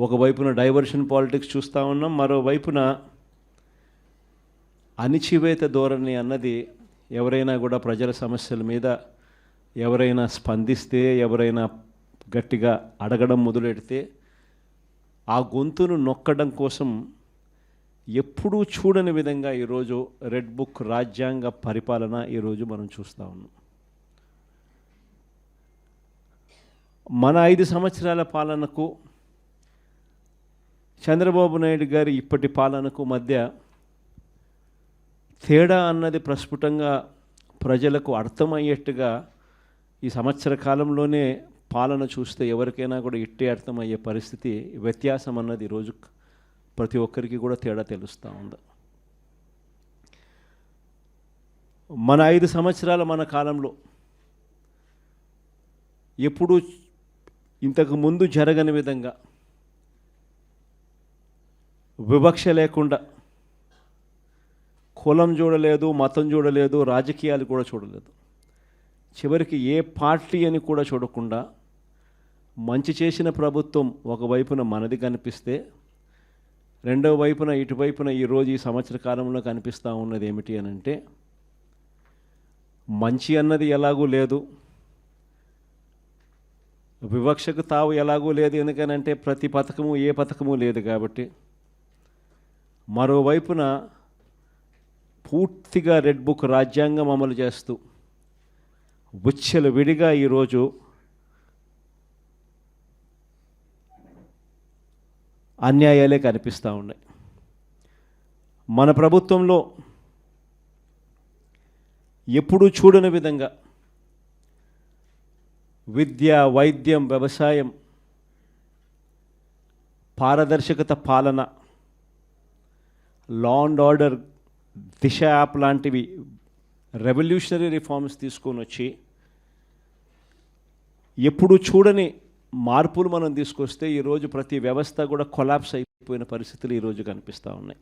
ఒకవైపున diversion politics చూస్తూ ఉన్నాం, మరోవైపున అణిచివేత ధోరణి అన్నది ఎవరైనా కూడా ప్రజల సమస్యల మీద ఎవరైనా స్పందిస్తే, ఎవరైనా గట్టిగా అడగడం మొదలెడితే ఆ గొంతును నొక్కడం కోసం ఎప్పుడూ చూడని విధంగా ఈరోజు రెడ్ బుక్ రాజ్యాంగ పరిపాలన ఈరోజు మనం చూస్తూ ఉన్నాం. మన 5 సంవత్సరాల పాలనకు చంద్రబాబు నాయుడు గారి ఇప్పటి పాలనకు మధ్య తేడా అన్నది ప్రస్ఫుటంగా ప్రజలకు అర్థమయ్యేట్టుగా ఈ సంవత్సర కాలంలోనే పాలన చూస్తే ఎవరికైనా కూడా ఇట్టే అర్థమయ్యే పరిస్థితి, వ్యత్యాసం అన్నది ఈరోజు ప్రతి ఒక్కరికి కూడా తేడా తెలుస్తూ ఉంది. మన 5 సంవత్సరాల మన కాలంలో ఎప్పుడూ ఇంతకు ముందు జరగని విధంగా వివక్ష లేకుండా కులం చూడలేదు, మతం చూడలేదు, రాజకీయాలు కూడా చూడలేదు, చివరికి ఏ పార్టీ అని కూడా చూడకుండా మంచి చేసిన ప్రభుత్వం ఒకవైపున మనది కనిపిస్తే, రెండవ వైపున ఇటువైపున ఈరోజు ఈ సంవత్సర కాలంలో కనిపిస్తూ ఉన్నది ఏమిటి అని అంటే, మంచి అన్నది ఎలాగూ లేదు, వివక్షకు తావు ఎలాగూ లేదు, ఎందుకనంటే ప్రతి పథకము ఏ పథకము లేదు కాబట్టి. మరోవైపున పూర్తిగా రెడ్ బుక్ రాజ్యాంగం అమలు చేస్తూ విడిగా ఈరోజు అన్యాయాలే కనిపిస్తూ ఉన్నాయి. మన ప్రభుత్వంలో ఎప్పుడూ చూడని విధంగా విద్య, వైద్యం, వ్యవసాయం, పారదర్శకత పాలన, law and order, Disha app లాంటివి రెవల్యూషనరీ రిఫార్మ్స్ తీసుకొని వచ్చి ఎప్పుడు చూడని మార్పులు మనం తీసుకొస్తే ఈరోజు ప్రతి వ్యవస్థ కూడా కొలాప్స్ అయిపోయిన పరిస్థితులు ఈరోజు కనిపిస్తూ ఉన్నాయి.